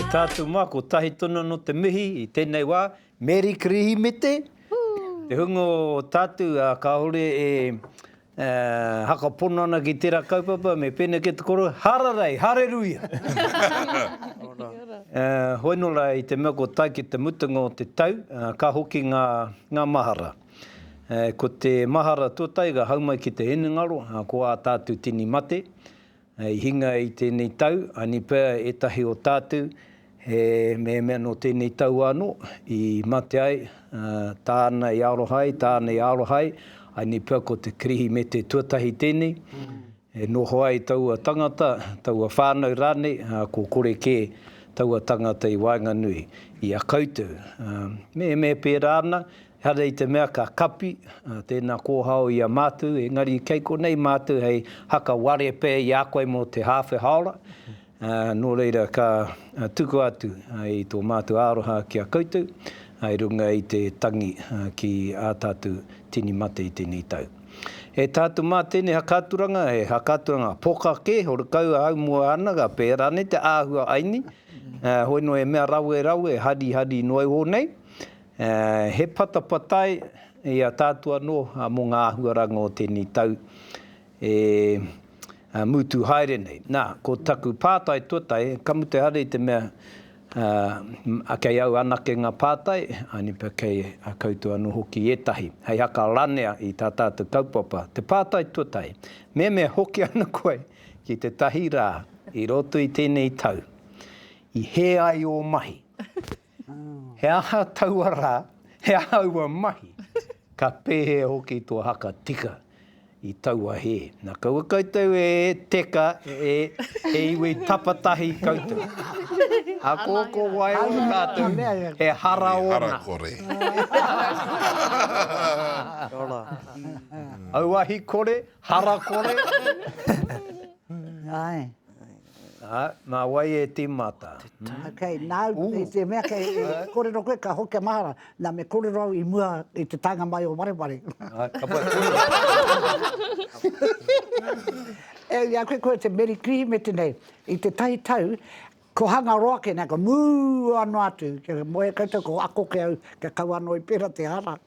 Tātou mako tahi tono no te mihi I tēnei wā, Meri Kirihimete. Te hungo tātou ka hore haka pono ana ki tērā kaupapa, me pēne ke te koro, hararei, hareruia. Hoinola I te mea ko tai ki te mutunga o te tau, ka hoki ngā mahara. Ko te mahara tuatai ka haumai ki te henengaro, ko a tātou tini mate. I hinga I tēnei tau, ani pēr etahi o tātou, me mea no tēnei tau anō, I mate ai, tāna I arohai, tāna I arohai, ani pēr ko te Kirihimete tuatahi tēnei, noho ai taua tangata, taua whānau rāne, ko kore ke taua tangata I Wainganui, I a koutou. Me pēr ana, hara I te mea ka kapi, tēnā kōhao I a mātou, engari kei ko nei mātou hei haka ware pē I a koe mō te hawhe haora, nō reira ka tuku atu I tō mātou aroha ki a koutou, I runga I te tangi ki a tātou tini mate I tēnei tau. He tātou mā tēnei hakaturanga, he hakaturanga poka ke, hore kau au mua ana, ka pērane te āhua aini, hoi no e mea raue, hari noi o nei, he patapatai I a tātua no mō ngā ahuaranga o tēnei tau, mutu haere nei. Nā, ko taku pātai tuatai, kamute hare I te mea kei au anake ngā pātai, ani pa kei a koutou anu hoki etahi. Hei haka ranea I tā tātou kaupapa. Te pātai tuatai, me hoki ana koe ki te tahi rā, I roto I tēnei tau, I he ai o mahi. He aha taua rā, he aua mahi, ka pēhe hoki tō haka tika I taua he. Nā kaua koutou teka, iwi tapatahi koutou. A kōko wai o tātou, he hara ona. Hara kore. Auahi kore, hara kore. Ai. Nā Wai tīmata. Okay, nā, te mea kei kōrero koe ka hoke mahara, nā me kōrero au I mua I te tanga mai o wareware. Ia koe te Meri Kirihimete nei, I te tahi tau, ko hanga roa ke nā, ko mū anu atu, ke moe koutou ko ako ke au, ke kau anō I pēra te hara.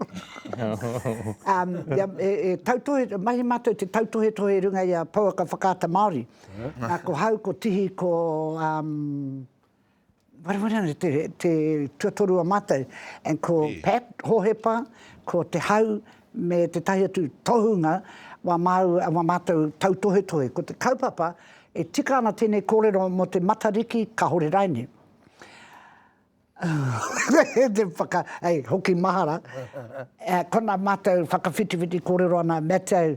Tautohe, mahi mātou te tautohe runga I a pauaka whakaata Māori. Ko hau, ko tihi, ko wharewana te tuatorua mātou, and ko Pat Hohepa, ko te hau me te tahi atu tohunga, wa mātou tautohe, ko te kaupapa, e tika ana tēnei kōrero mo te matariki ka hore raine. Te whaka, hoki mahara. Kona mātou whakawhitiwhiti kōrero ana mātou,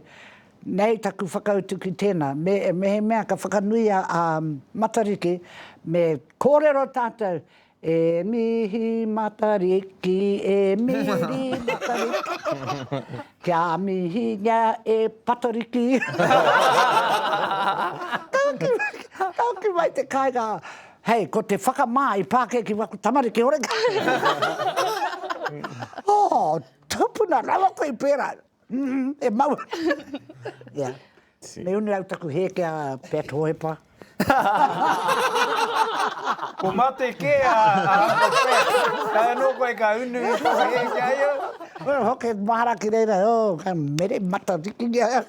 nei taku whakautu ki tēnā. Me he mea ka whakanui a matariki, me kōrero tātou E mihi matariki, e mihi matariki. Kia mihi ngā e patariki. Tauki mai te kāinga. Hei, ko te whakamā I pāke ki waku tamariki oreka. Oh, tupuna rawa koe pērā. E mau. Yeah. Me uni au taku he kia pēt hoepa. Ko mate ke ka no koe ka unu he kia ia. Hoke mahara ki reira, ka mere matariki nia.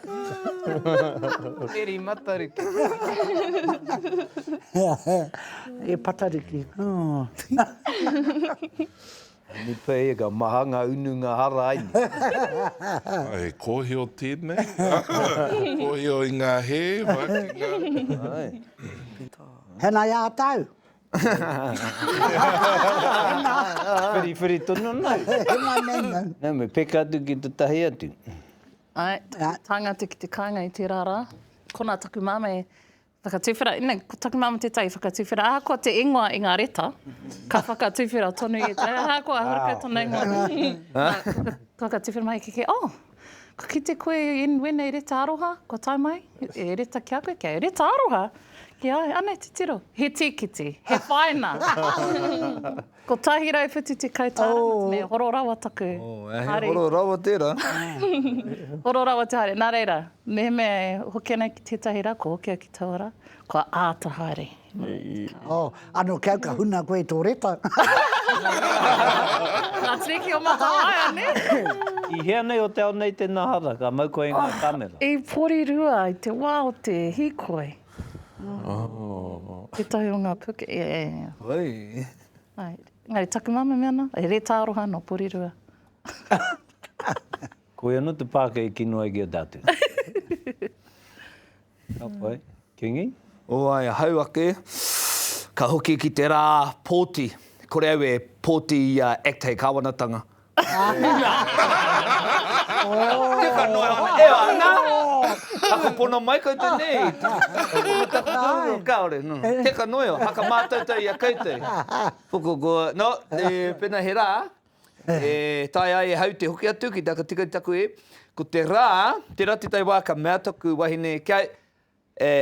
Eri matariki. E patariki. Oh. Ni pēi e ka mahanga unu ngā hara aini. Ai, kohi o tēnei. Kohi o I ngā he, waki ngā... Hena ia tau. Whiri tono nai. Hena nena. Nā me peka atu ki te tahi atu. Ai, tāngata ki te kāinga I te rara. Kona taku māma e whakatuwhera, ko taku māma te tai whakatuwhera. Ahakoa te ingoa I ngā reta, ka whakatuwhera tonu I te. Ahakoa haraka tonu ingoa. Whakatuwhera mai ke, ko ki te koe wena I reta aroha, ko tai mai, e reta kia koe, kia e reta aroha. Kia ai, anei te tiro. He tikiti, he whaina. Ko tahira e whitu te kautara, me horo rawa taku. Horo rawa tērā. Horo rawa te haere. Nā reira, me hoki ana ki tētahi rā, ko hoki ki tauara, ko āta haere. Ano kia ka huna koe tō reta. Nā triki o mata haia, ne? I hea nei o te ao nei te nahara, ka mau koe ngā kamera. I porirua, I te wā o te hikoi. Te tahi o ngā puke. Oi. Ngari, taku mama me ana, e reta aroha no porirua. Koe anu te pāke I kinoa ki o tātu. Apai, kingi? O ai, hau ake, ka hoki ki te rā pōti. Kore au e pōti act hei kāwanatanga. Teka noa, e ana! Haka pona mai kau te nei. Kaore, no. Teka noa, haka mātautau I a koutou. Puko ko, no, pena he rā, tai ai e hau te hoki atu ki taka tika taku e. Ko te rā, te rati tai wā ka mea taku wahine kia,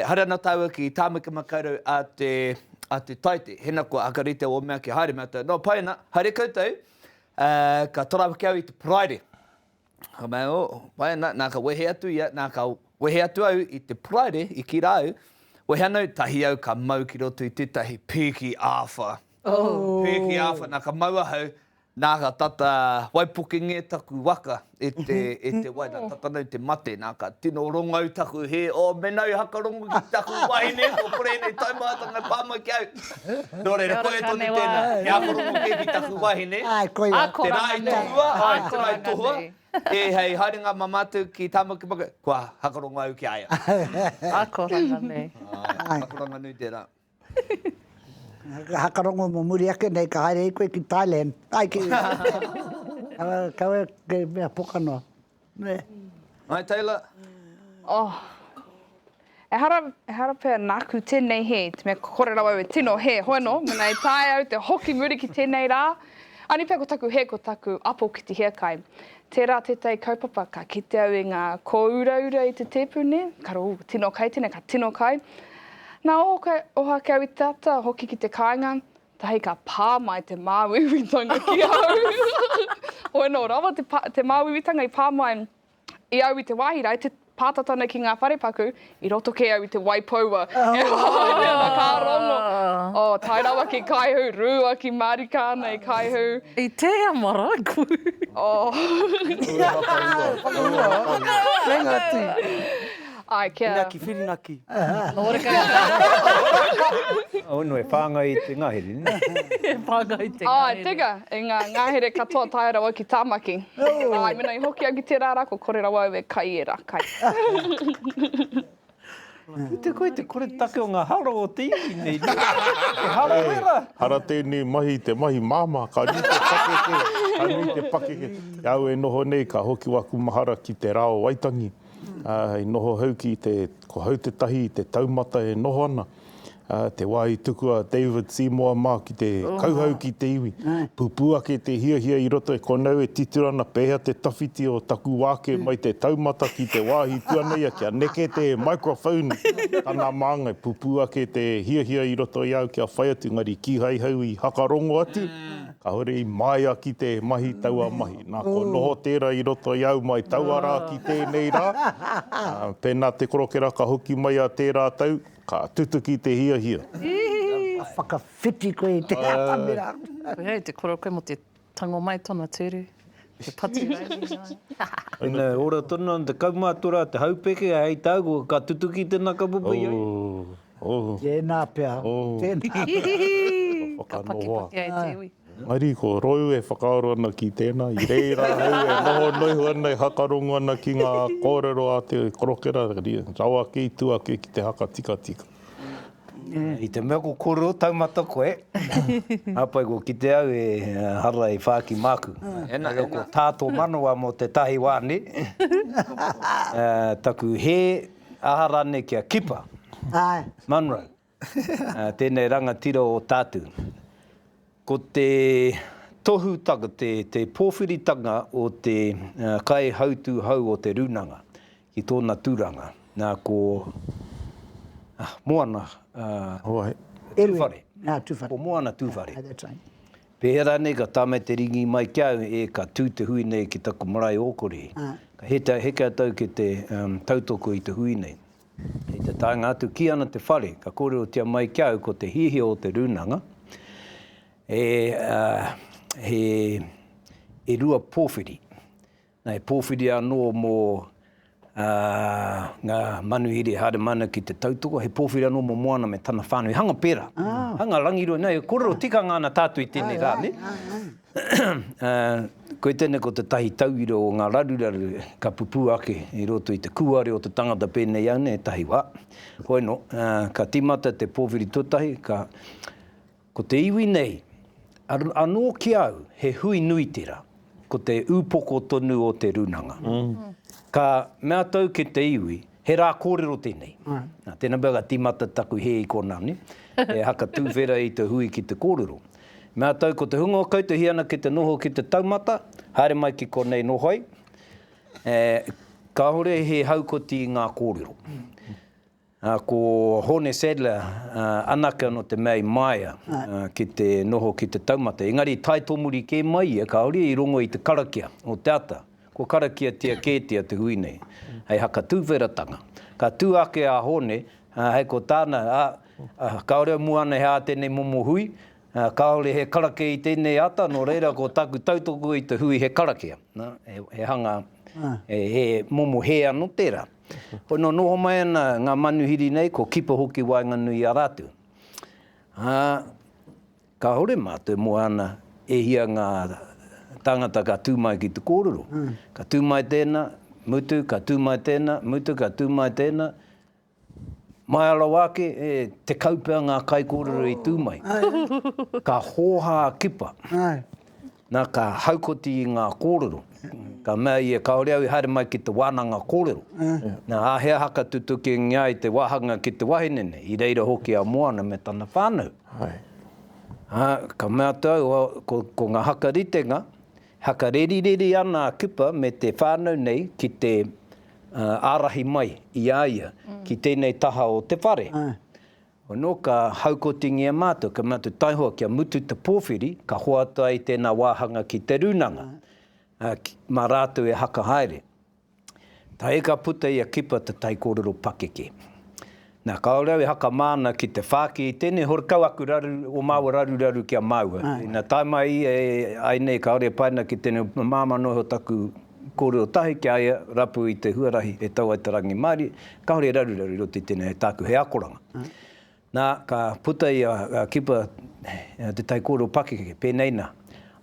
harana taua ki tāmaka makaurau a te taite. Hena ko akarite o mea ki haere mea tau. No, paena, haere koutou, ka torawa ki au I te Pride. Ka mea o, paena, nā ka wehe atu ia, nā ka wehe atu au I te Pride, I ki rau, wehe anau tahi au ka mau ki roto I tētahi pēki āwha. Pēki āwha, nā ka maua hau, nā ka tata waipukinge taku waka e te wai, nā tata nau te mate, nā ka tino rongau taku he, me nau hakarongo ki taku wahine, ko kore nei taumātanga pāma ki au. Nō reira, koe tonu tēnā, he hakarongo ki taku wahine. Ai, koe ia. Te rā I tohua, te rā I tohua. E hei haere ngā mamatu ki tāmaki maka, kua hakarongo au ki aia. Akoranga nei. Hakarongo nui te rā. Hakarongo mo muri ake nei ka haere koe ki Thailand. Ai ki... Kaua ke mea pokanoa. Ai, Taylor? E hara pēr nāku tēnei he, te mea kore rawa e tino he hoeno, mena I tae au te hoki muri ki tēnei rā. Ani pēr ko taku he, ko taku apo ki te heakai. Tērā tētai kaupapa ka kite au I ngā kōuraura I te tēpune, karo tino kai tēnei, ka tino kai. Nā oha ke au I tata, hoki ki te kāinga, tahi ka pā mai te māwiwitanga ki au. Hoeno rawa te māwiwitanga I pā mai I au I te wahira, I te pātatana ki ngā wharepaku, I roto ke au I te waipaua. E haere na kā rongo. Tai rawa ki kaihu, rua ki marikāna I kaihu. I te amaraku. Ai, kia... Whirinaki, whirinaki. Ono e whāngai I te ngahere, ne? Whāngai te ngahere. Teka, e ngā ngahere katoa tai rawa ki tāmaki. Ai, mena I hoki au ki te rāra, ko kore rawa au e kai e rā kai. Te koe te kore take o ngā haro o te iwi nei. Haro wera. Hara tēnei mahi, te mahi māma, ka ni te pakeke, ka ni te pakeke. Au e noho nei, ka hoki waku mahara ki te rao Waitangi. I noho hau ki te, ko hau te tahi, te taumata e noho ana. Te wāhi tukua David Seymour mā ki te kauhau ki te iwi. Pupua ke te hia i roto e konau e titurana pēhea te tawhiti o taku wāke mai te taumata ki te wāhi tuaneia kia neke te microphone. Tana māngai pupua ke te hia i roto i au kia whai atu ngari ki hai hau i hakarongo atu. Ka hore i maia ki te mahi taua mahi. Nā ko noho tērā i roto i au mai tauara ki tēnei rā. Pēnā te korokera ka hoki mai a tērā tau. Ka tutuki te hia. Whakawhiti koe te atamira. Hei, te koroke mo te tango mai tona tere. Te pati rai. Ina, ora tona te kaumātura, te haupeke, hei tāgu, ka tutuki tēnā ka pupu i au. Tēnā pia. Tēnā. Ka paki ai te iwi. Mairi, ko roiu e whakaaro ana ki tēnā, i reira hau e noho noihu ana i hakarongo ana ki ngā kōrero a te korokera, rawa ki tua ki te haka tika. I te mea ko kōrero taumata koe. Apai ko ki te au e hara i whāki māku. Ko tātō manoa mo te tahi wāne. Taku he aharane kia kipa. Manrau. Tēnei rangatira o tātu. Ko te tohutanga, te pōwhiritanga o te kai hautu hau o te runanga, ki tōna tūranga. Nā ko moana tūwhare. Ko moana tūwhare. Pēhera nei ka tāmei te ringi mai kia e ka tū te hui nei ki taku marae okore. Ka heka tau ki te tautoko i te hui nei. I te taenga atu ki ana te whare, ka kōrero tia mai kia ko te hihi o te runanga. E rua pōwhiri. Nā e pōwhiri anō mō ngā manuhiri hare mana ki te tautoko, he pōwhiri anō mō moana me tana whānui. Hanga pēra. Hanga rangiro. Nā e kōrero tika ngāna tātu i tēnei rā, ne? Koe tēnei ko te tahi tauiro o ngā raruraru ka pupu ake i roto i te kuare o te tangata pēnei au, ne tahi wā. Hoi no, ka timata te pōwhiri tūtahi, ko te iwi nei, anō ki au, he hui nui tera, ko te upoko tonu o te runanga. Ka mea tau ki te iwi, he rā kōrero tēnei. Tēnā bega timata taku he i kōnā, ne? E haka tūwhera i te hui ki te kōrero. Mea tau ko te hunga o kau te hiana ki te noho ki te taumata, haere mai ki konei nohoi. Ka hore he haukoti i ngā kōrero. Ko Hone Sadler, anaka no te mea i maia ki te noho ki te taumata. Engari tai tomuri ke mai ka hore i rongo i te karakia o te ata. Ko karakia tia kētia te hui nei. Hei haka tūwheratanga. Ka tū ake a Hone, hei ko tāna, ka hore muana he a tēnei momo hui, ka hore he karake i tēnei ata, no reira ko taku tautoko i te hui he karakia. He hanga, he momo he anō tērā. Pono noho mai ana ngā manuhiri nei, ko kipa hoki wainga nui a rātu. Ka hore mātou mo ana e hia ngā tangata ka tūmai ki te kōrero. Ka tūmai tēnā, mutu, ka tūmai tēnā, mutu, ka tūmai tēnā. Mai ala wāke, te kaupea ngā kai kōrero i tūmai. Ka hōhā kipa. Nā ka haukoti i ngā kōrero. Ka mea ia ka hore au i haere mai ki te wānanga kōrero. Nā ahea haka tutuki ngia i te wahanga ki te wahinene, i reira hoki a moana me tana whānau. Ka mea tau, ko ngā haka ritenga, haka reri ana kipa me te whānau nei ki te ārahi mai i aia, ki tēnei taha o te whare. No ka haukoti ngia mātou, ka mātou taihoa kia mutu te pōwhiri, ka hoata i tēnā wāhanga ki te runanga. Mā rātou e haka haere. Tā e ka puta i a kipa te tai kōrero pakeke. Nā kaorau e haka māna ki te whāki i tēnei hore kauaku raru o māua raru kia māua. Nā taimai ai nei kaore paina ki tēnei māma noho taku kōrero tahi ki aia rapu i te huarahi e tau ai te rangi maari. Kaore raru roti tēnei he tāku he akoranga. Nā ka puta i a kipa te tai kōrero pakeke pēnei nā.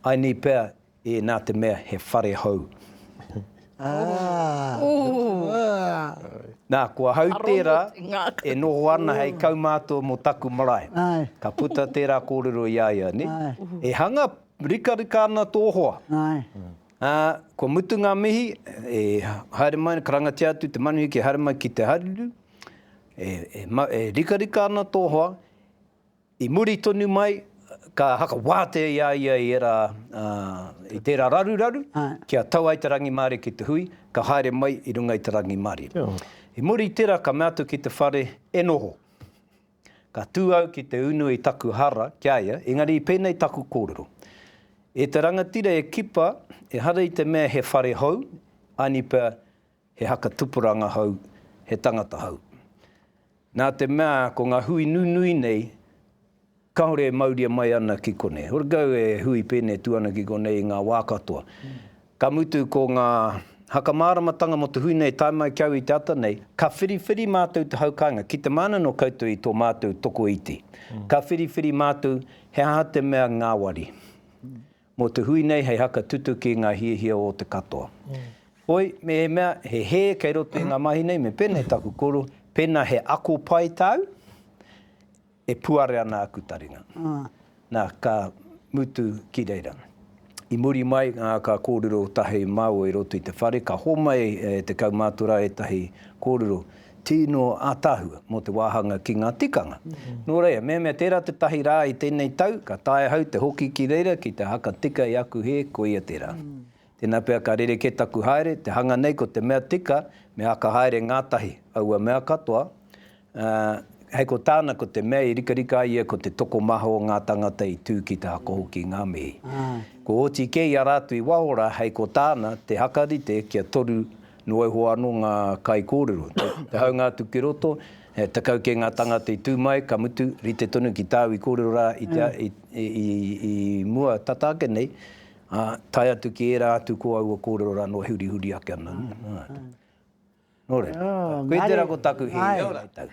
Ai ni pēr e nā te mea he whare hau. Nā, kua hau tērā, e noho ana hei kaumātua mo taku marae. Ka puta tērā kōrero i aia, ne? E hanga rika ana tōhoa. Kua mutu ngā mihi, e haere mai, karangati atu te manuhi ki haere mai ki te haruru, e rika ana tōhoa, I muri tonu mai, ka haka wāte ia i era, i tērā raru, kia tau ai te rangi māre ki te hui, ka haere mai i runga i te rangi māre. I muri i tērā ka meatu ki te whare e noho. Ka tūau ki te unu i taku hara, kia ia, engari i pēnei taku kōrero. E te rangatira e kipa, e hara i te mea he whare hau, ani pia he haka tupuranga hau, he tangata hau. Nā te mea, ko ngā hui nui nei, kaore e mauria mai ana ki kone. Horagau e hui pēne tuana ki kone i ngā wākatoa. Ka mutu ko ngā hakamāramatanga mo te hui nei taimai kiau i te ata nei, ka whiriwhiri mātou te haukanga, ki te mana no koutou i tō mātou toko iti. Ka whiriwhiri mātou he aha te mea ngāwari. Mo te hui nei hei haka tutu ki ngā hiehia o te katoa. Oi, me he mea, he kei roto i ngā mahi nei, me pēnei taku koro, pēnā he ako pai tau, e puare ana aku taringa. Nā, ka mutu ki reira. I muri mai, ka kōrero tahi mau i roto i te whare, ka homai te kaumātura e tahi kōrero tino ātahua mo te wāhanga ki ngā tikanga. Nō reia, mea tērā te tahi rā i tēnei tau, ka tae hau te hoki ki reira, ki te haka tika i aku he, ko ia tērā. Tēnā pēr ka rere ke taku haere, te hanga nei ko te mea tika, me aka haere ngātahi, aua mea katoa, hei ko tāna ko te mea i rikarika ia ko te toko maho o ngā tangata i tū ki te hako hoki ngā mihi. Ko oti kei a rātu i wahora, hei ko tāna te hakarite kia toru noe hoa anō ngā kai kōrero. Te hau ngā tuki roto, te kau ke ngā tangata i tū mai, ka mutu, rite tonu ki tāu i kōrero rā i mua tatake nei, tai atu ki era atu ko aua kōrero rā no huri ake ana. Nōre, koe tērā ko taku hei au tau.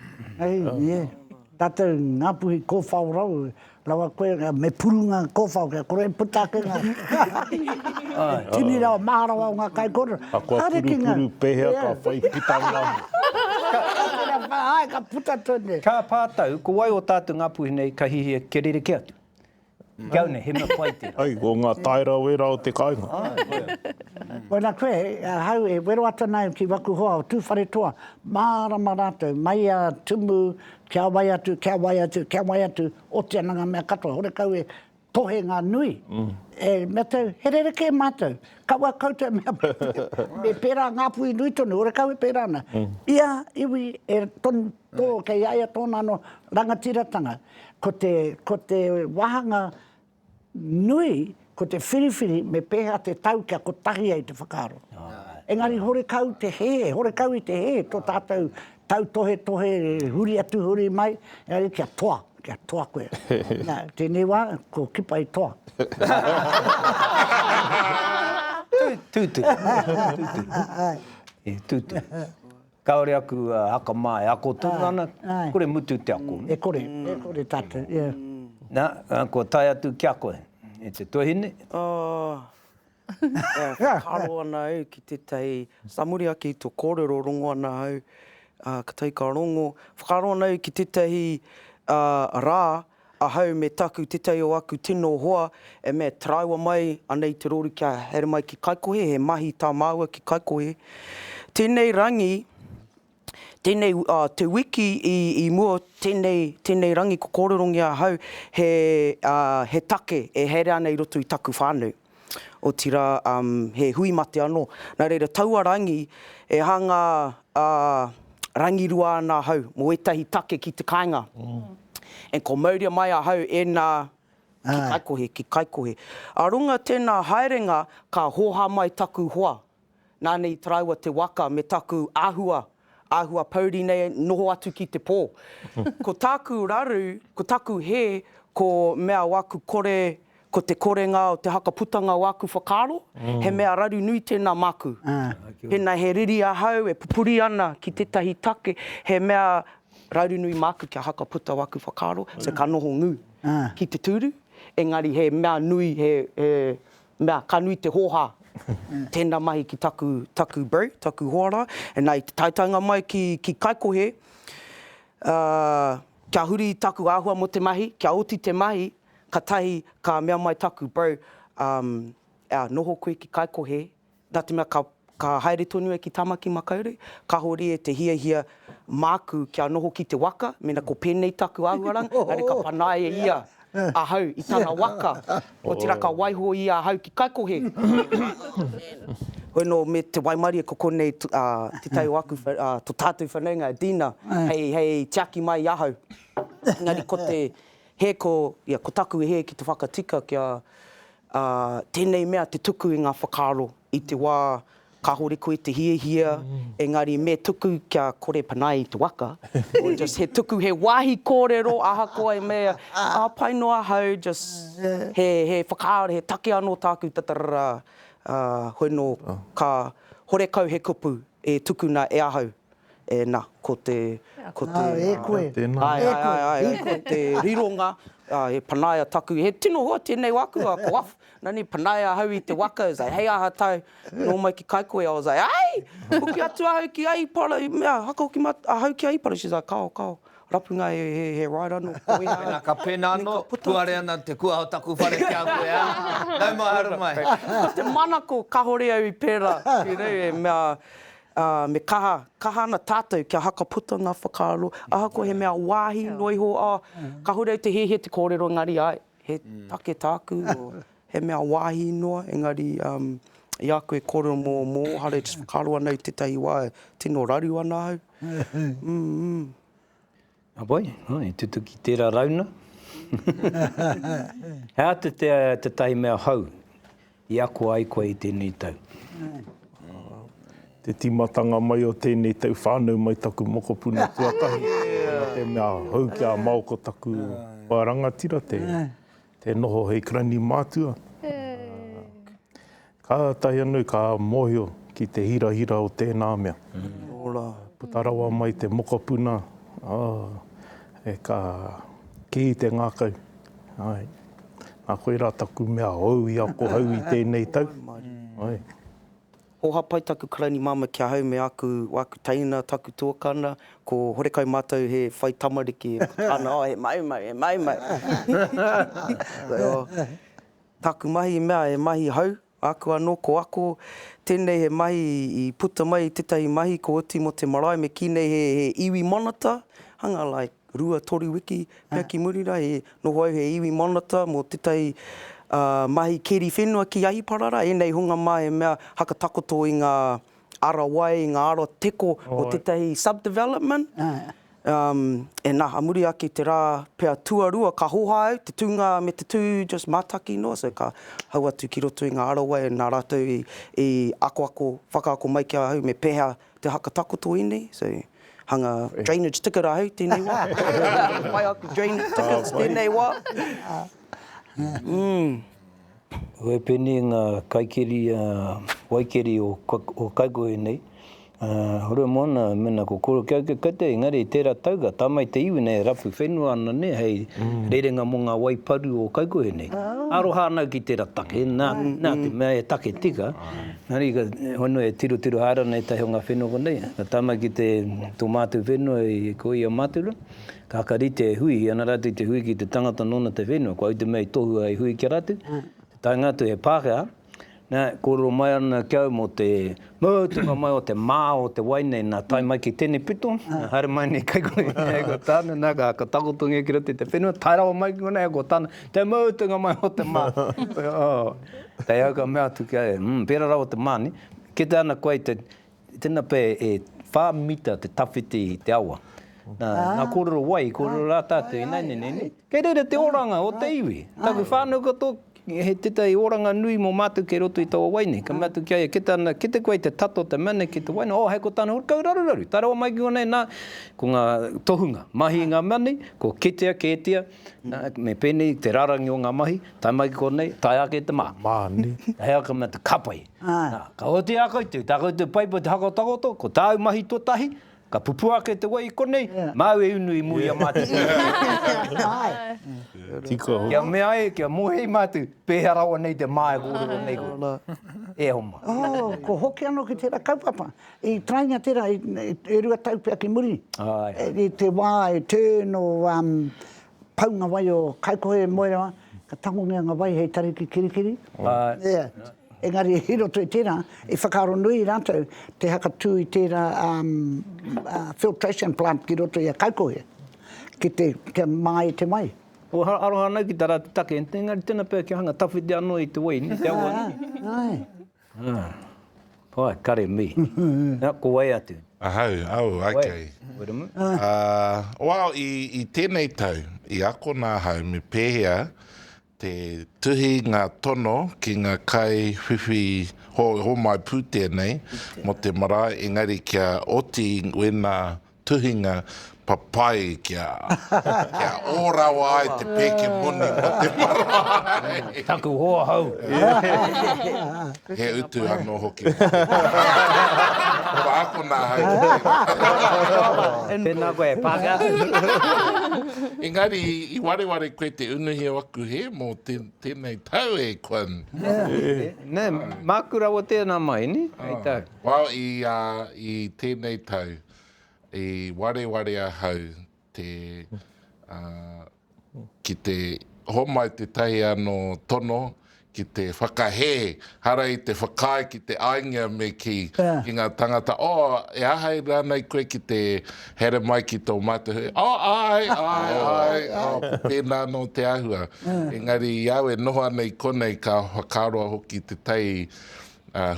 Ei, tātou Ngāpuhi kōwhau rau, lawa koe me purunga kōwhau, kia kore putake ngā. Tini rau maharawa o ngā kai kōrero. A kua puru pehea ka whai pitanga. Ka puta tōne. Ka pātau, ko wai o tātou Ngāpuhi nei, ka hihia ke rere ke atu. Kia une, he mea pai tērā. Ai, o ngā taira wera o te kāinga. Wena koe, hau e wero ata nei ki waku hoa o tūwhare toa, mārama rātou, mai a tumu, kia wai atu, o te ananga mea katoa, hore kau e tohe ngā nui. E mea tau, he rere ke mātou, kaua koutou mea me pērā Ngāpuhi nui tonu, hore kau e pērā ana. Ia, iwi, e tō kei aia tōna no rangatiratanga, ko te wahanga nui, ko te whiriwhiri me pēha te tau kia ko tahi ai te whakaaro. Engari hore kau te he, hore kau i te he, tō tātou tau tohe, huri atu huri mai, engari kia toa koe. Nā, tēnei wā, ko kipa i toa. Tūtu. Tūtu. Kaore aku haka mai, ako tūrana, kore mutu te ako. E kore tātou, yeah. Nā, ko tai atu kia koe, e te tohine. Whakaro ana au ki te tei, samuri aki tō kōrero rongo ana au, ka tei ka rongo. Whakaro ana au ki te tei rā, a hau me taku te tei o aku tino hoa, e me traua mai anei te rori kia here mai ki kaikohe, he mahi tā māua ki kaikohe. Tēnei rangi, tēnei te wiki i mua, tēnei rangi ko kōrerongi a hau, he take e here ana i roto i taku whānau. O tira, he hui mate anō. Nā reira, taua rangi e hanga rangirua ana hau, mo etahi take ki te kāinga. E ko mauria mai a hau e nā ki kaikohe. A runga tēnā haerenga, ka hoha mai taku hoa. Nānei traua te waka me taku āhua pauri nei noho atu ki te pō. Ko tāku raru, ko tāku he, ko mea waku kore, ko te korenga o te hakaputanga waku whakaaro, he mea raru nui tēnā maku. Pēnā he riri a hau, e pupuri ana ki tētahi take, he mea raru nui maku kia hakaputa waku whakaaro, se ka noho ngū ki te tūru. Engari he mea nui, he mea ka nui te hoha. Tēnā mahi ki taku bro, taku hoara, e nei te taitanga mai ki kaikohe, kia huri taku āhua mo te mahi, kia oti te mahi, ka tahi ka mea mai taku bro, noho koe ki kaikohe, nā te mea ka ka haere tonu e ki tamaki makaure, ka hori e te hia māku kia noho ki te waka, mena ko pēnei taku auarang, are ka panae ia ahau i tana waka. O tira ka waiho ia ahau ki kaikohe. Hoino me te waimari e ko konei te tau aku, to tātou whanaunga, Dina, hei tiaki mai i ahau. Engari ko te ko taku e he ki te whakatika kia tēnei mea te tuku i ngā whakaaro i te wā ka hore koe te hia, engari me tuku kia kore panai i te waka. Or just he tuku he wāhi kōrero, aha koa e mea, pai noa hau, just he whakaaro, he take anō tāku tatarara, hoino ka hore kau he kupu e tuku na e ahau. E nā, ko te... E koe. Ai, ko te rironga, he panaia taku. He tino hoa tēnei waku a ko wafu. Nani panaia hau i te waka, is like, hei aha tau, no mai ki kaikoe, I was like, ai, hoki atu ahau ki aipara, mea, haka hoki ahau ki aipara. She's like, kao. Rapunga he right anō. Pēnā ka pēnā anō, tuare ana te kua o taku whare kia koe, Nau mai haru mai. Te manako ka hore au I pēra, ki rei, mea, me kaha ana tātou kia haka puta ngā whakaaro. Aha ko he mea wāhi noiho, ka hore au te he te kōrero ngari ai. He take tāku, o he mea wāhi noa, engari I a koe kōrero mō, hare just whakaaro ana I tētahi wā, tino raru ana au. Boi, tutu ki tērā rauna. Hea te tahi mea hau, I ako ai koe I tēnei tau. Te timatanga mai o tēnei tau whānau mai taku mokopuna tuatahi. Te mea hau kia maoko taku wārangatira, te noho hei krani mātua. Ka tahi anu ka mōhio ki te hira o tēnā mea. Putarawa mai te mokopuna, e ka ki te ngākau. Nā koe rā taku mea hau I ako hau I tēnei tau. Oha pai taku krani mama kia hau me aku taina taku tuakana, ko horekau mātou he whai tamariki, ana, he maumau. Taku mahi mea, he mahi hau, aku anō ko ako, tēnei he mahi I puta mai I tētahi mahi ko oti mo te marae, me kinei he iwi monata, hanga like rua tori wiki, pia ki murira, he noho au he iwi monata mo tētahi mahi keri whenua ki aiparara, enei hunga mai mea haka takoto I ngā ara wai, ngā ara teko o tētahi subdevelopment. E nā, amuri ake te rā pia tuarua, ka hoha au, te tūnga me te tū just mātaki noa, so ka hau atu ki roto I ngā ara wai, e nā rātou I whakaako mai kia hau me peha te haka takoto inei, so hanga drainage ticket ahau tēnei wā. Wai aku drainage tickets tēnei wā. Oe pēne ngā kaikeri, waikeri o kaikohe nei. Hore mōna mena ko koro kia kate, engari tērā tauga, tamai te iwi nei, rapu whenua ana ne, hei rerenga mō ngā waiparu o kaikohe nei. Aro hānau ki tērā take, nā te mea e take tika. Nari ka hono e tiru hara nei tahi o ngā whenua ko nei. Ka tamai ki te tō mātou whenua I ko ia mātura. Ka kari te hui, ana rātou te hui ki te tangata nona te whenua, ko au te mea I tohu ai hui ki rātou. Tai ngātou he Pākehā, nā, koro mai ana kiau mo te mautunga mai o te mā o te wainei, nā tai mai ki tēnei pito, haere mai nei kaikoe, ko tāna, nā ka takotunga ki rati te whenua, tai rawa mai ki nei, ko tāna, te mautunga mai o te mā. Tai au ka mea tu kia e, pēra rawa te mā ni, ke te ana koe tēnā pē e whāmita te tawhiti I te awa. Nā kōrero wai, kōrero rā tātou I nei. Kei reira te oranga o te iwi. Taku whānau kato, he tētai oranga nui mō mātou ke roto I taua waine. Ka mātou kia e, ke te koe te tato te mana ki te waine, hei ko tāna hurkau raru. Tā rawa mai ki konei, nā, ko ngā tohunga, mahi ngā mani, ko ketea, me pēnei te rarangi o ngā mahi, tai mai ki konei, tai ake te mā. Māni. Hei aka mea te kapai. Ka o te akautu, tā koutou paipo te haka takoto, ko tāu mahi tōtahi, ka pupu ake te wai konei, mau e unu I mui a mātu. Kia mea e, kia mohei mātu, pēhea rawa nei te māe kōrero nei ko. E homa. Ko hoki anō ki tērā kaupapa. I trainga tērā, e rua tau pia ki muri. I te wā, e tēno paunga wai o kaikohe moera, ka tango mea ngā wai hei tariki kirikiri. Engari, hi roto I tērā, I whakaro nui rātou te haka tū I tērā filtration plant ki roto I a kaukohe, ki te mai te mai. O aroha nei ki tā rā te take, engari tēnā pēr ki hanga tawhiti anō I te wai, ni te awa ni. Pai, kare mi. Nā, ko wai atu. Au, okay. Weramu. Wao, I tēnei tau, I ako nā hau, me pēhea te tuhi ngā tono ki ngā kai whiwhi ho mai pū tēnei mo te marae, engari kia oti wena tuhinga papai kia ōrawa ai te pēke moni mo te marae. Taku hoa hau. He utu anō hoki. Ora ako nā hau. Tēnā koe, pāka. Engari, I wareware koe te unuhia waku he mo tēnei tau e kwan. Nē, mākura o tēnā mai, ni? Wao, I tēnei tau, I wareware ahau te, ki te homai te tahi anō tono, ki te whakahē, hara I te whakai ki te ainga me ki ngā tangata. E ahai rānei koe ki te here mai ki tō mātuhu. Ai, pēnā no te ahua. Engari, iau e noho anei konei ka whakaroa hoki te tai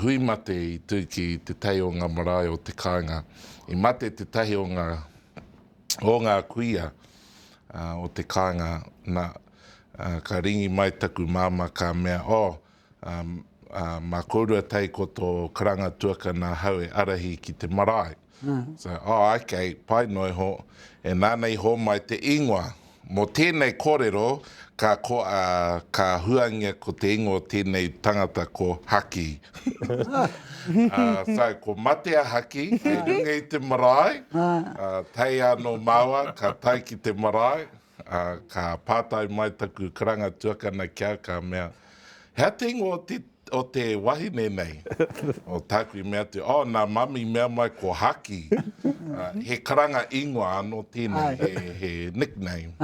hui mate I tū ki te tai o ngā marae o te kāinga. I mate te tahi o ngā kuia o te kāinga na ka ringi mai taku māma ka mea mā korua tai ko tō karanga tuaka nā hau e arahi ki te marae. So, okay, pai noi ho, e nānei ho mai te ingoa. Mo tēnei kōrero, ka huangia ko te ingoa tēnei tangata ko haki. So, ko matea haki, e runga I te marae, tei anō māua, ka tai ki te marae, ka pātai mai taku karanga tuakana kia ka mea. Hea te ingoa o te wahine nei, o tāku I mea te, nā mami mea mai ko haki. He karanga ingoa anō tēnei, he nickname.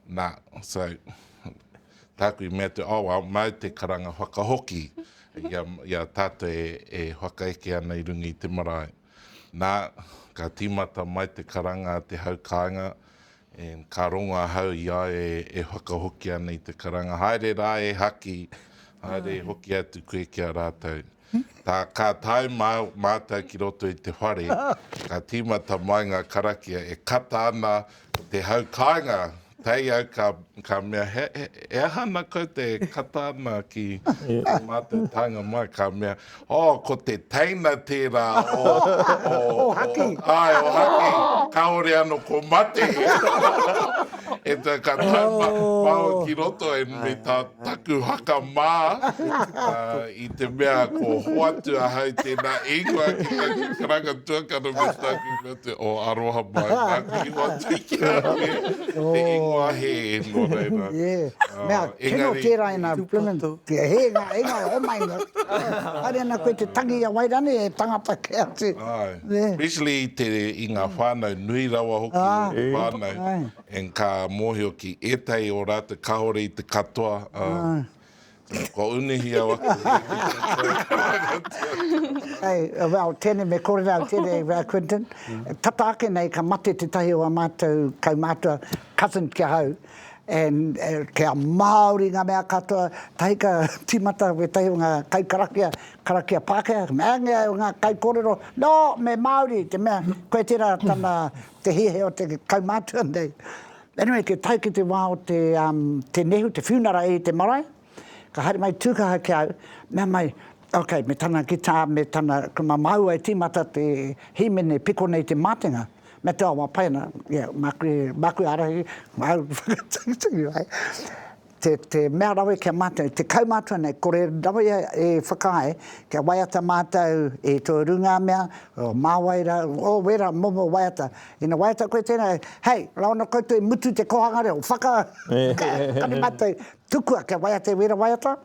Nā, so, tāku I mea te, mai te karanga whakahoki. Ia tātou e whakaeke ana I rungi I te marae. Nā, ka tīmata mai te karanga te haukāinga, ka ronga hau ia e whakahoki ana I te karanga. Haere rā e haki, haere hoki atu koe kia rātou. Ka tai mātou ki roto I te whare, ka tīmata mai ngā karakia e kata ana te haukāinga. Tei au ka mea, e hana koe te kata ana ki mātou tanga mai, ka mea, ko te teina tērā o haki. Ai, o haki, kaore ano ko mate. E tā ka tau ki roto e me tā taku haka mā, I te mea ko hoatu ahau tēnā ingoa ki taku karanga tuakana me taku me te aroha mai, nā ki hoatu ki te ingoa. He no reira. Mea, tino tērā ina plumen, he ngā omainga. Hare ana koe te tangi a wairane e tangata ke atu. Especially I ngā whānau nui rawa hoki o whānau. En ka mōhio ki etai o rāta kahore I te katoa. Ko unihia waku. Well, tēnei me kore rau tēnei Quentin. Tata ake nei ka mate te tahi o a mātou kaumātua cousin kia hau. And kia Māori ngā mea katoa, tahi ka tīmata we tahi o ngā kaukarakia, karakia Pākehā, mea ngā o ngā kaukorero, no, me Māori, te mea, koe tērā tana te hihe o te kaumātua nei. Anyway, ke tai ki te wā o te nehu, te whiunara I te marae, ka haere mai tūkaha ki au, mea mai, me tana gita, me tana, kuma maua e tīmata te himene piko nei te mātenga, me te awa paina, mākui arahi, mau whakatangi ai. Te mea rawe kia mātou, te kaumātua nei, kore rawe e whakae, kia waiata mātou e tō runga mea, o māwaira, o wera momo waiata. Ina waiata koe tēnā, hei, rauna koutou e mutu te kohangare, o whaka, kani mātou tukua kia waiata e wera waiata.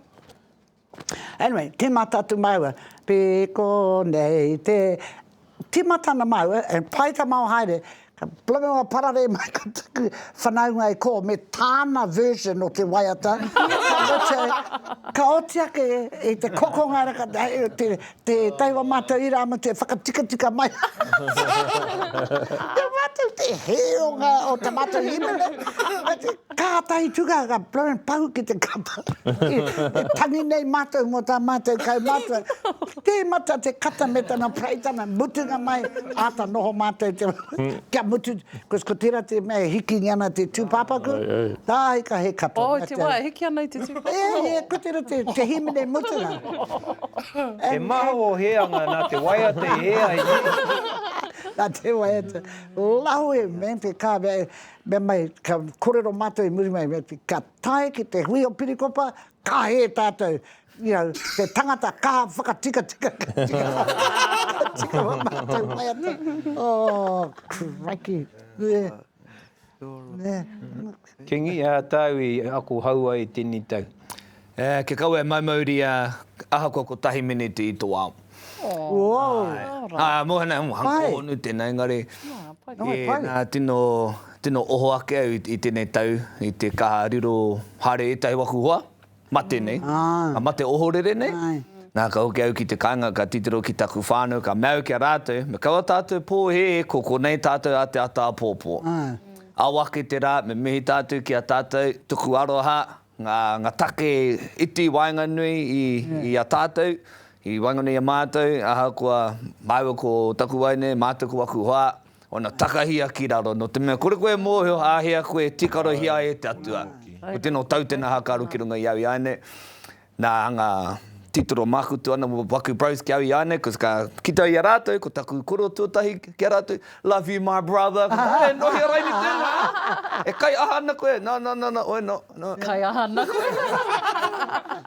Anyway, te mātātu maua, peko nei te timatana mau, e paita mau haere, ka plamea parare mai ka taku whanaunga e ko me tāna version o te waiata. Ka oti ake e te kokonga raka, te taiwa mātou ira ama te whakatika mai. Te mātou te heonga o te mātou himene. Kātai tuka ka plamea pau ki te kapa. E tangi nei mātou mo tā mātou kau mātou. Te mata te kata me tana praitana, mutunga mai, ata noho mātou te kia mutu, ko tera te mea hiki ana te tūpapaku, tā hika he kapa. O, te wā, hiki ana i te tūpapaku. Ko tera te himene mutunga. E maho o heanga nā te waiata e hea i Nā te waiata. Lau e mente kā me mai, ka korero mātou i muri mai, ka tae ki te hui o pirikopa, ka he tātou. You know, te tangata ka whakatika. Tika wa mātou waiata. Oh, crikey. Yeah. Kingi, tau i aku haua i tini tau. Ke kau e maumauri aha ko tahi miniti i tō ao. Mohana, hanko onu tēnā, engari. Nā tino oho ake au i tēnei tau, i te kaha riro hare e tai waku hoa. Mate nei, mate ohorere nei. Nā ka hoki au ki te kāinga, ka titiro ki taku whānau, ka mau kia rātou. Me kaua tātou pō he, ko nei tātou a te ata pōpō. Awake te rā, me mihi tātou ki a tātou, tuku aroha, ngā take iti wainga nui i a tātou, i wainga nui a mātou, aha kua māua ko taku waine, mātou ko waku hoa, ona takahia ki raro, no te mea kore koe mōhio, āhea koe tikaro hia e te atua. Ko tēnō tautena hakaru ki runga i au i ane. Nā ngā titoro makutu ana waku bros ki au i ane, ka kitau i a rātou, ko taku koro tuatahi ki a rātou. Love you, my brother. E nohi a raini tēnā. E kai ahana koe. No, oe no. Kai ahana koe.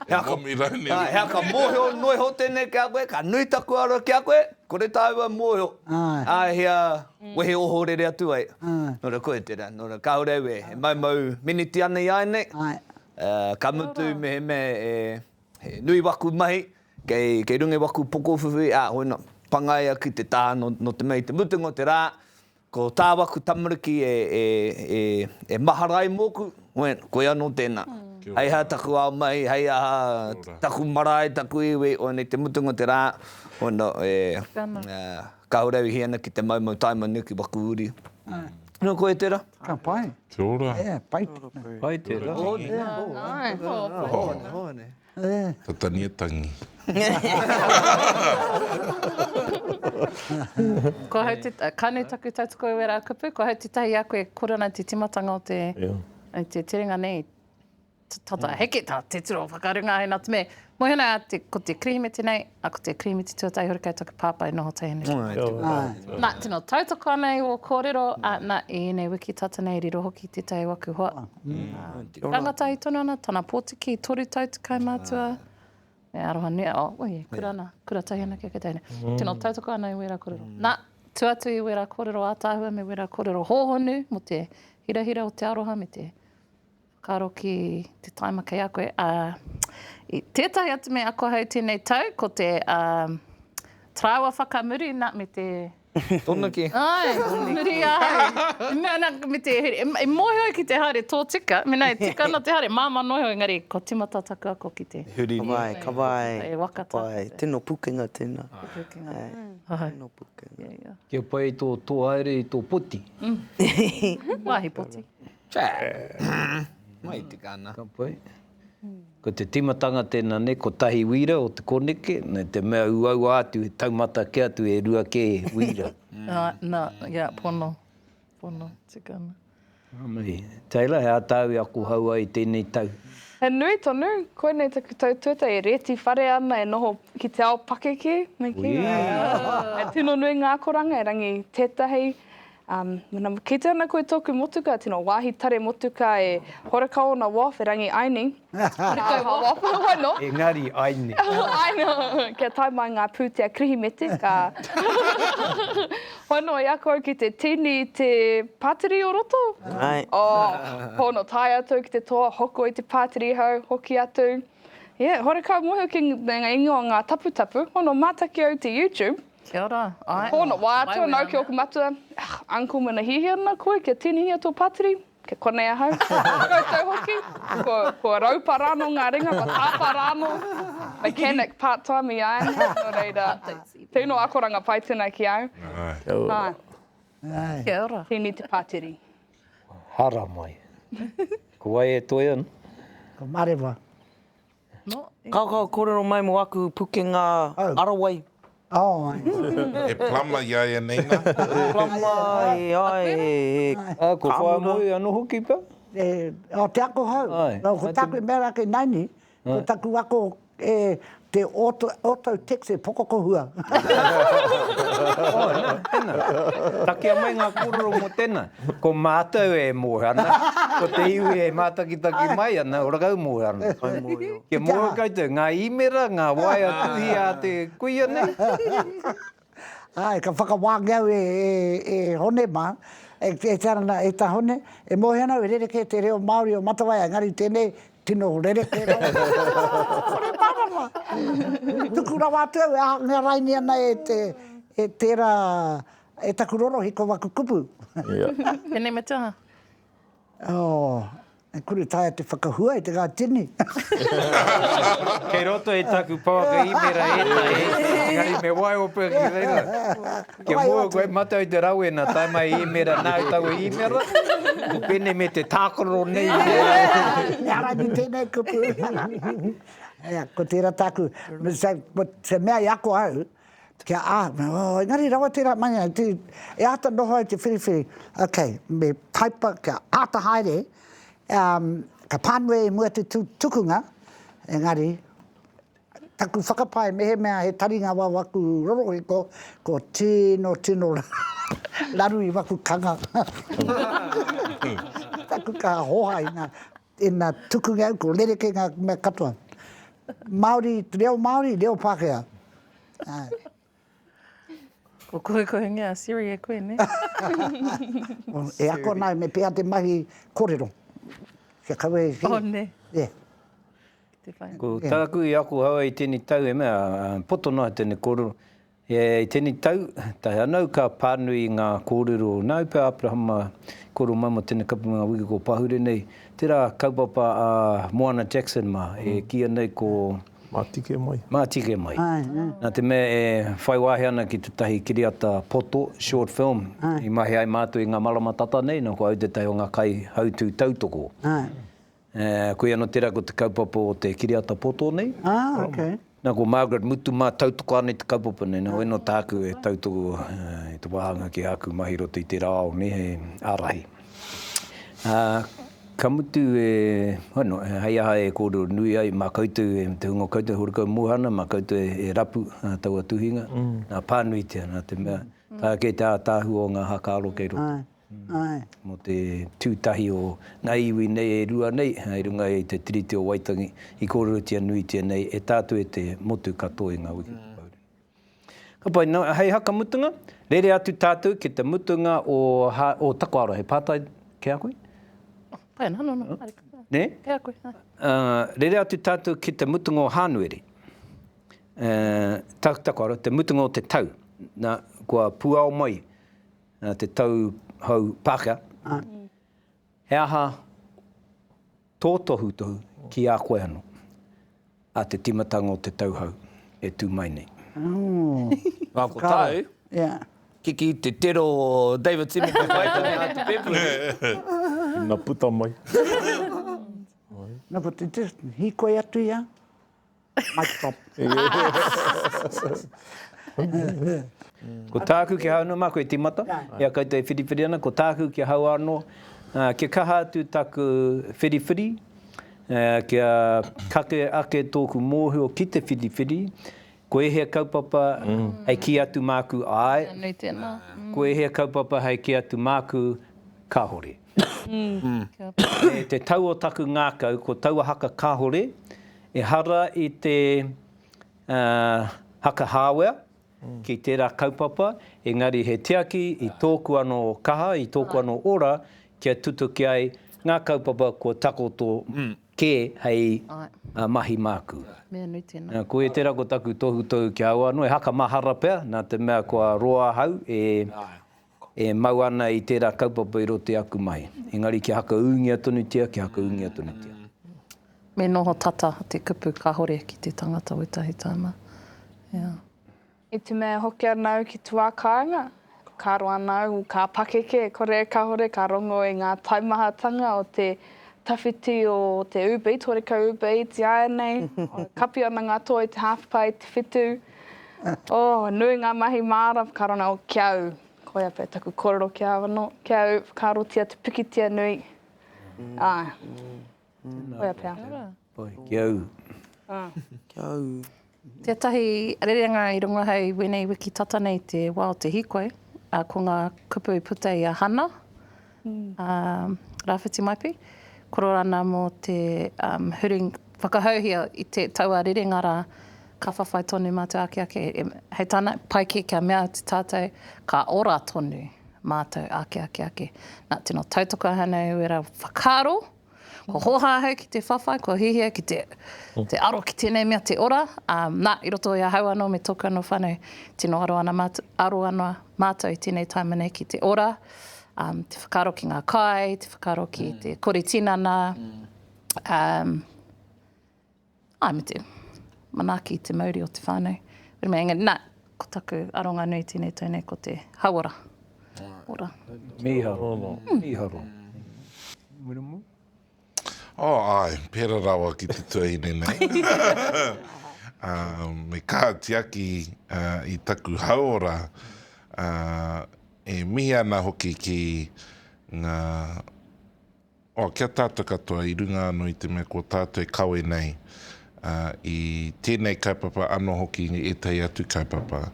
Hea ka mōhio noi ho tēnei ki a koe, ka nui taku aro ki a koe, kore tāua mōhio. Hea wehe ohorere atu ai. Nora koe tērā, nora kaore we, he mau miniti ana i aine. Ka mutu me nui waku mahi, kei runge waku pokofuwi, hoina pangaia ki te tā no te mei te mutungo te rā, ko tā waku tamariki e maharai mōku, koe anō tēnā. Hei ha taku ao mai, hei aha taku marae, taku iwi, oinei te mutungo te rā, hoina ka horau hiana ki te maumau taimanu ki waku uri. No koe tērā? Ka pai. Te ora. Pai. Pai tērā. Tatani e tangi. Ko hau te kane taku tautu koe wera kupu, ko hau te tahi a koe korona te timatanga o te tiringa nei. Tata heke tā te tiro whakarunga hei nā te me. Mohina ko te Kirihimete nei, a ko te Kirihimete tuatai horikai taku pāpai noho taihene. Nā tino tautoko anei o kōrero, nā i nei wiki tata nei riro hoki te tai waku hoa. Rangatahi tonu ana, tana pōtiki, toru tautu kai mātua. Me aroha nea, kura tahi ana kia taihene. Tino tautoko anei wera kōrero. Nā, tuatu i wera kōrero ātāhua, me wera kōrero hōhonu, mo te hirahira o te aroha, me te karo ki te taima kei a koe. I tētahi atu me ako hau tēnei tau, ko te trawa whakamuri nā me te... Tonaki. Ai, muri ai. Me te e mōhio ki te haere tō tika. Mena e tika ana te haere māma nohio, engari ko timata taku ako ki te... Kawai. E wakata. Tēnō pukenga tēnā. Tēnō pukenga. Kia pai tō haere i tō poti. Wahi poti. Mai tika ana. Ka pai. Ko te timatanga tēnā ne, ko tahi wira o te koneke, nei te mea uau atu, taumata ke atu e rua ke wira. Pono, tika ana. Amai, Taylor, hea tāu aku haua i tēnei tau. He nui tonu, koe nei taku tautuata e reti whare ana e noho ki te ao pakeke. E tino nui ngā koranga e rangi tētahi. Ki te ana koe tōku motuka, tino wāhi tare motuka e horakao na waf e rangi aini. Horakao waf, wano. Engari aini. Aini, kia tai mai ngā pūtea Kirihimete, ka... Wano e ako ki te tini te pātiri o roto. Ai. Hono tai atu ki te toa, hoko i te pātiri hau, hoki atu. Horakao moho ki ngā ingoa ngā tapu-tapu, hono mātaki au te YouTube. Kia ora. Ai. Pōna wā atua, Wai nau ki oku matua. Uncle mana hihi ana koe, kia tini hia tō pātiri. Kia konei ahau. Koutou hoki. Ko raupa rano ngā ringa, ko tāpa rano. Mechanic part-time i ai. No reira, tino akoranga pai tēnā ki au. Ai. Kia ora. Tini te pātiri. Hara mai. Ko wai e toi an? Ko marewa. No. Kau kōrero mai mo aku puke ngā arawai. Oh, ai. E plama ia e neina. Plama, ai. Ko whai moi anu hoki pa? O te ako hau. Ai. Ko taku e mera ke naini, ko taku ako te auto taxi pokokohua. Tēnā. Takia mai ngā kūrero mo tēnā. Ko mātou e mōhana. Ko te iwi e mātakitaki mai ana, ora kau mōhana. Kia mōha koutou, ngā imera, ngā waia tuhi a te kuia nei. Ai, ka whakawāngiau e hone mā. E tarana, e ta hone. E mōhana e rereke te reo Māori o Matawai, ngari tēnei tino rereke rao. Kore pārama. Tuku rawa atu au, ngā raini ana e tērā, e takuroro hiko wakukupu. Pene me taha. Oh, e kuri taia te whakahua i te ngā tini. Kei roto e taku pāwaka imera e ngari me wai opa ki reira. Kia mua koe matau i te rau e nā tai mai imera, nā i tau e imera. Ko pene me te tākoro nei. Ara ni tēnei kupu. Ko tērā taku. Se mea i ako au, kia ngari rawa tērā manga, e ata noho ai te whiriwhiri. Ok, me taipa kia ata haere, ka pānue mua te tukunga, engari, taku whakapai mehe mea he taringa wa waku rorohiko, ko tino laru i waku kanga. Taku ka hoha i nā tukunga au, ko lereke ngā mea katoa. Māori, reo Pākehā. Ko koe ngā Siri e koe, ne? E ako nai me pēa te mahi kōrero. Kia kawe he. Oh, ne. Yeah. Te whainga. Ko tāku i ako hawa i tēnei tau e mea, poto noa tēnei kōrero. I tēnei tau, tai anau ka pānui ngā kōrero, nau pē Abrahama, kōrero mama tēnei kapu ngā wiki ko pahure nei. Tērā kaupapa a Moana Jackson ma, e kia nei ko... Mātike mai. Mātike mai. Nā te mea e whai wahi ana ki te tahi kiriata poto, short film. I mahi ai mātu i ngā malama tata nei, nā ko au te tai o ngā kai hautū tautoko. Koe anō tērā ko te kaupapa o te kiriata poto nei. Okay. Nā ko Margaret mutu mā tautoko anei te kaupapa nei, nā eno tāku e tautoko i te wahanga ki aku mahi roto i te rāo nei, he ārahi. Ka mutu e, hei aha e kōrero nui ai, mā koutou e te hungo koutou horokau muhana, mā koutou e rapu taua tuhinga, nā pānui tia, nā te mea, tā kei tā tāhu o ngā hakaaro kei roto. Mo te tūtahi o ngā iwi nei e rua nei, hei runga e te tiriti o Waitangi, i kōrero tia nui tia nei, e tātu e te motu katoa i ngā wiki. Ka pai, hei haka mutunga, rere atu tātou ki te mutunga o Takoara, he pātai ke a koe? Pai, no. Ne? Kia koe. Rere atu tātou ki te mutunga o Hānuere. Takoara, te mutunga o te tau. Nā, kua puao mai, te tau hau Pākehā. He aha tōtohu ki a koe anō. A te timatanga o te tau hau e tū mai nei. Ngā ko tau. Yeah. Kiki te tero o David Simmons ko Waitangi a te pepuru. Nā puta mai. Nā ko te hikoi atu ia. Mic drop. Ko tāku ki hau no mā koe timata, ia koutou e whiriwhiri ana, ko tāku ki hau anō, kia kaha atu taku whiriwhiri, kia kake ake tōku mōhio ki te whiriwhiri, ko e hea kaupapa hei ki atu māku ai, Nui tēnā. ko e hea kaupapa hei ki atu māku kāhore. Te tau o taku ngākau, ko taua haka kāhore, e hara i te haka hāwea, ki tērā kaupapa, engari he teaki i tōku anō kaha, i tōku anō ora, kia tutu ki ai ngā kaupapa ko tako tō kē hei mahi māku. Mea nui tēnā. Ko e tērā ko taku tohu tau ki aua anō, e haka mahara pea, nā te mea kua roa hau, e mau ana i tērā kaupapa i rote aku mai. Engari ki haka uungia tonutia, ki haka uungia tonutia. Me noho tata te kupu ka hore ki te tangata o tahi taima. Yeah. I te mea hoki anau ki tuā kāinga, ka roa anau, ka pakeke, kore ka hore, ka rongo i ngā taimahatanga o te tawhiti o te Uber Eats, hore ka Uber Eats i aia nei, kapi ana ngā toa i te half-pay, te whitu. Nui ngā mahi māra, ka rona o kiau. Koia pē, taku kororo kiau anō, kiau, whakarotia, te pikitia nui. Koia pē. Kiau. Kiau. Tētahi rerenga i runga hei wenei wiki tata nei te wao te hikoe, ko ngā kupu i puta i a hana, rāwhiti maipi. Korora ana mō te whakahauhia i te taua rerenga rā, ka whawhai tonu mā te ake. Hei tāna, pai ki kia mea te tātou, ka ora tonu mātou ake. Nā tino tautoko hanau e rā whakaro, ko hoha hau ki te whawhai, ko hihia ki te aro ki tēnei mea te ora. Nā, i roto i a hau anō me toku anō whanau, tino aro ana mātou i tēnei taima nei ki te ora. Te whakaro ki ngā kai, te whakaro ki te kore tinana. Me te manaki te mauri o te whānau. Nā, ko taku aronga nui tēnei tēnei ko te hauora. Ora. Miharo. Ai, pēra rawa ki te tuaine nei. Me kā tiaki i taku hauora, e mihi ana hoki ki ngā... kia tātou katoa i runga anō i te mea ko tātou e kawe nei. I tēnei kaupapa anō hoki i etai atu kaupapa.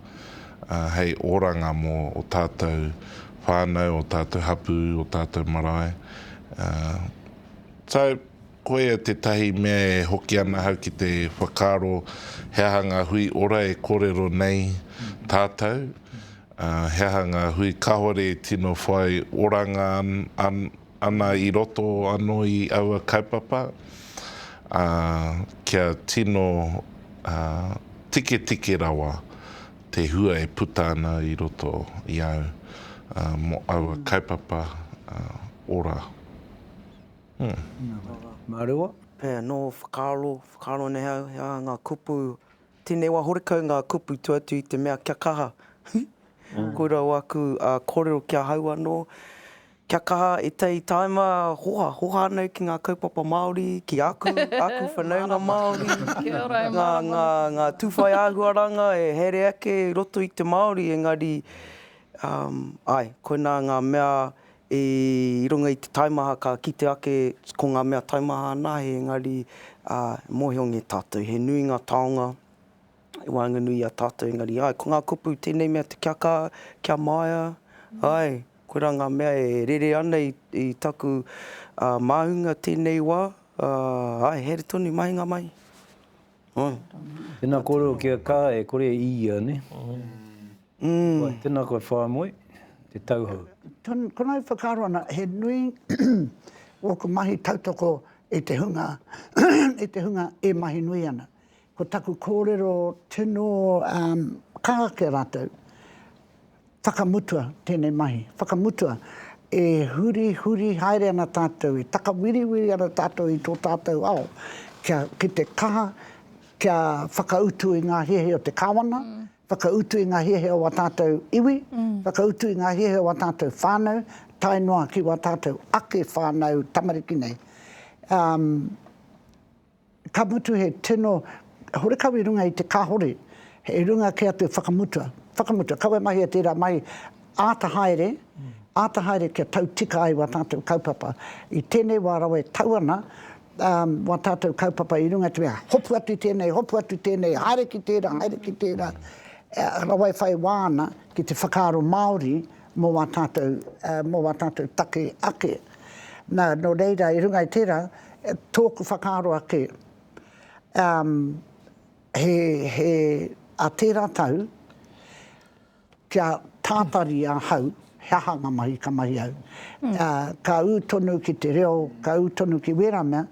Hei oranga mō o tātou whānau, o tātou hapu, o tātou marae. Koe te tahi mea e hoki ana hau ki te whakaro, hea ngā hui ora e kōrero nei tātou. Hea ngā hui kahore tino whai oranga ana i roto anō i aua kaupapa. Kia tino tike rawa te hua e puta ana i roto i au mo aua kaupapa ora. Mārewa? Pea, no whakaro ne hea ngā kupu, tēnei wā horekau ngā kupu tuatu i te mea kia kaha. Kura waku kōrero kia hau anō. Kia kaha e tei taima hoha anau ki ngā kaupapa Māori, ki aku whanaunga Māori. Kia ora e marama. Ngā tūwhai āhuaranga e here ake roto i te Māori, engari, koe nā ngā mea i runga i te taimaha ka kite ake ko ngā mea taimaha anahe, engari mohionge tātou. He nui ngā taonga, e wānganui a tātou, engari, ko ngā kupu tēnei mea te kiaka, kia maia, koe rā ngā mea e rere ana i taku māhunga tēnei wā, here tonu mahinga mai. Tēnā kōrero kia kā e kore ia, ne? Tēnā koe whāmoe, te tauhau. Konei whakaro ana, he nui o ko mahi tautoko e te hunga, e mahi nui ana. Ko taku kōrero tino kāke rātou, whakamutua tēnei mahi, whakamutua e huri haere ana tātou, e taka wiri ana tātou i tō tātou ao, ki te kaha, kia whakautu i ngā hehe o te kāwana, whakautu i ngā hehe o tātou iwi, whakautu i ngā hehe o tātou whānau, tai noa ki wa tātou ake whānau tamariki nei. Ka mutu he tino, horekau i runga i te kāhore, he runga ki atu whakamutua, kaua mahi a tērā mahi ātahaere kia tau tika ai wa tātou kaupapa. I tēnei wā rawa e tau ana, wa tātou kaupapa i runga te mea, hopu atu tēnei, haere ki tērā, rawa e whai wāna ki te whakaro Māori mō wa tātou take ake. Nā, no reira i runga i tērā, tōku whakaro ake, he a tērā tau, kia tātari a hau, hahanga mahi ka mahi au. Ka u tonu ki te reo, ka u tonu ki wera mea,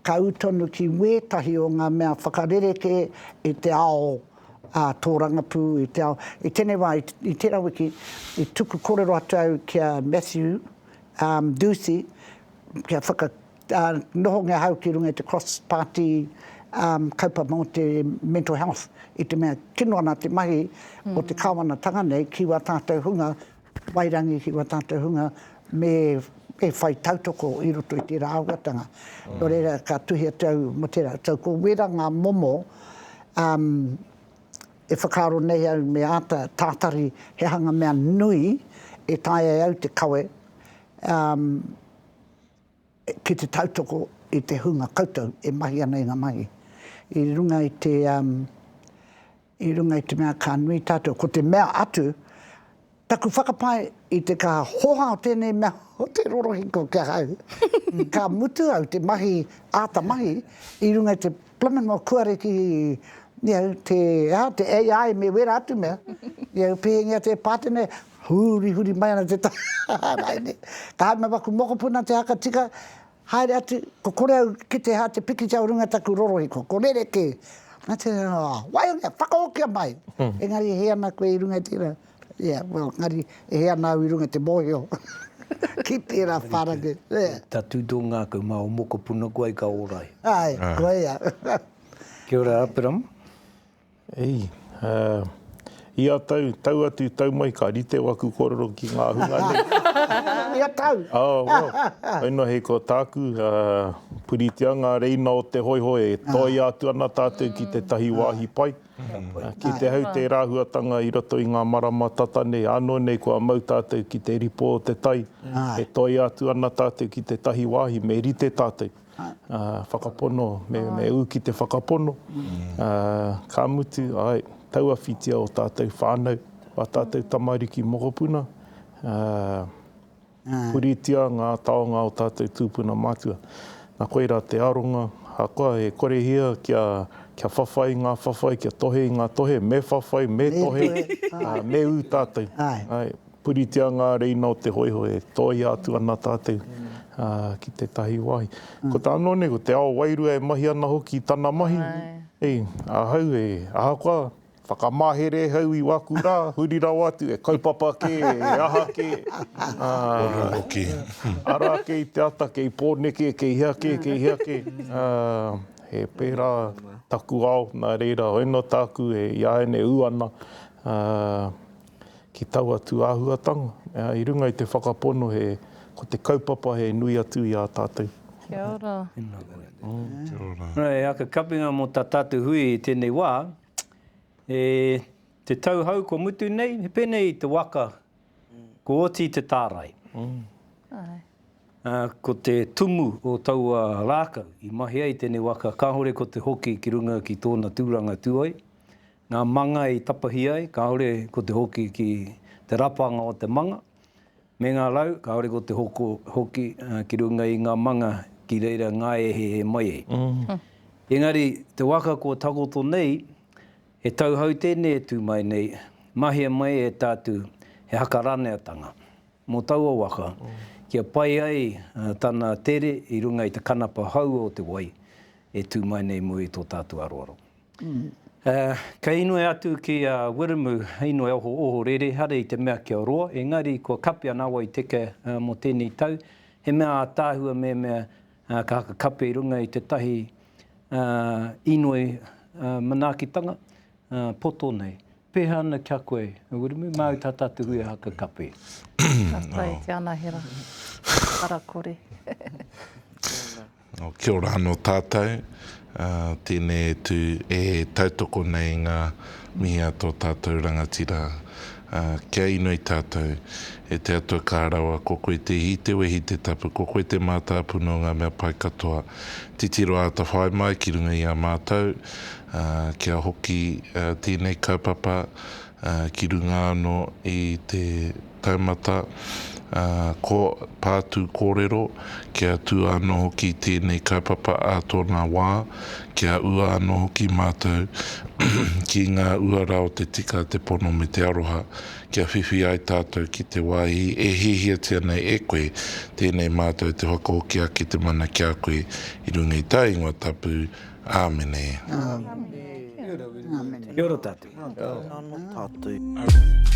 ka utonu ki wētahi o ngā mea whakarereke e te ao tōrangapū, i te ao. I tēnei wā, i tērā wiki, i tuku kōrero atu au kia Matthew Ducey, kia noho ngā hau ki runga i te cross-party kaupa mō te mental health, i te mea kino ana te mahi o te kāwana tanga nei, ki wā tātou hunga, wairangi ki wā tātou hunga, me whai tautoko i roto i tērā auatanga. Nō reira, ka tuhia tau mo tērā. Tau ko wera ngā momo, e whakaro nei au me ata tātari he hanga mea nui, e tae au te kawe, ki te tautoko i te hunga koutou, e mahi ana i ngā mahi. I runga i te mea ka nui tātou, ko te mea atu, taku whakapai i te ka hoha o tēnei mea o te rorohiko kia hau. Ka mutu au te mahi, āta mahi, i runga i te plamen mo kuareki, te AI me wera atu mea. Pehengia te pātene, huri mai ana te tārai. Ka haima waku mokopuna te haka tika, haere atu, ko kore au ki te ha te piki jau runga taku rorohiko, ko rereke. Nā te, wai o ngā, whakaokia mai. Engari e hea nā koe i runga tira. Ngari e hea nā i runga te mōhio. Ki tērā whārake. Tā tūtō ngā kau mā o mokopuna koe ka orai. Ai, koe ia. Kia ora, Apiram. Ei, ia tau atu tau mai ka rite waku kororo ki ngā hunga nei. Ia tau. Aina hei ko tāku, puritia ngā reina o te hoihoi, e toi atu ana tātou ki te tahi wāhi pai. Ki te hau te rāhuatanga i roto i ngā marama tatane, anō nei kua mau tātou ki te ripo o te tai. E toi atu ana tātou ki te tahi wāhi, me rite tātou. Whakapono, me u ki te whakapono. Ka mutu, ai, taua whitia o tātou whānau, wa tātou tamariki mokopuna. Puritia ngā taonga o tātou tūpuna mātua. Nā koera te aronga, hakoa e korehia kia whawhai ngā whawhai, kia tohe ngā tohe, me whawhai, me tohe, me u tātou. Puritia ngā reina o te hoihoi, e toi atu ana tātou. Ki te tahi wahi. Ko tā anōne, ko te ao wairua e mahi ana hoki i tana mahi. Ei, ahau ahakoa, whakamahere hau i waku rā, huri rau atu, e kaupapa ke, e aha ke. Ara ke i te ata, ke i pōneke, ke i hea ke. He pērā taku ao, nā reira, oino tāku, e iaene uana. Ki tau atu āhuatanga. I runga i te whakapono, ko te kaupapa he nui atu i a tātou. Kia ora. Nei, aka kapinga mo tā tātou hui i tēnei wā, te tauhau ko mutu nei, he pēnei te waka, ko oti te tārai. Ko te tumu o taua rākau, i mahi ai tēnei waka, kāhore ko te hoki ki runga ki tōna tūranga tuai, ngā manga i tapahi ai, kāhore ko te hoki ki te rapanga o te manga, me ngā lau, kāore ko te hoki ki runga i ngā manga ki reira ngā he mai e. Engari, te waka ko takoto nei, he tauhau tēnei tū mai nei, mahia mai e tātu he hakaranetanga. Mō taua waka, kia pai ai tana tere i runga i te kanapa hau o te wai, e tū mai nei mui tō tātu aroaro. Ka inoe atu ki Wiramu, inoe oho rere, hare i te mea kia roa. Engari, kua kapia Nā Wai Teka mo tēnei tau. He mea tāhua mea ka haka kape i runga i te tahi inoe manaakitanga, poto nei. Pēha ana kia koe, Wiramu, mau tā tātu hui haka kape. Ka pai, te ana hera. Para kore. Kia ora anō tātou. Tēnei tu e tautoko nei ngā mihia tō tātou rangatira. Kia ino i tātou e te atua kārawa, ko koe te hi te wehi te tapu, ko koe te mātāpu no ngā mea pai katoa. Titiro a ta whai mai ki runga i a mātou, kia hoki tēnei kaupapa ki runga anō i te taumata, ko pātu kōrero, kia tū anō hoki tēnei kaupapa a tōna wā, kia ua anō hoki mātou ki ngā uarao te tika te pono me te aroha, kia whiwhi ai tātou ki te wāhi, e hihia tēnei e koe, tēnei mātou te whakahoki a ki te mana kia koe, i runga i tā ingoa tapu, āmene. Kia ora tātou. Tātou.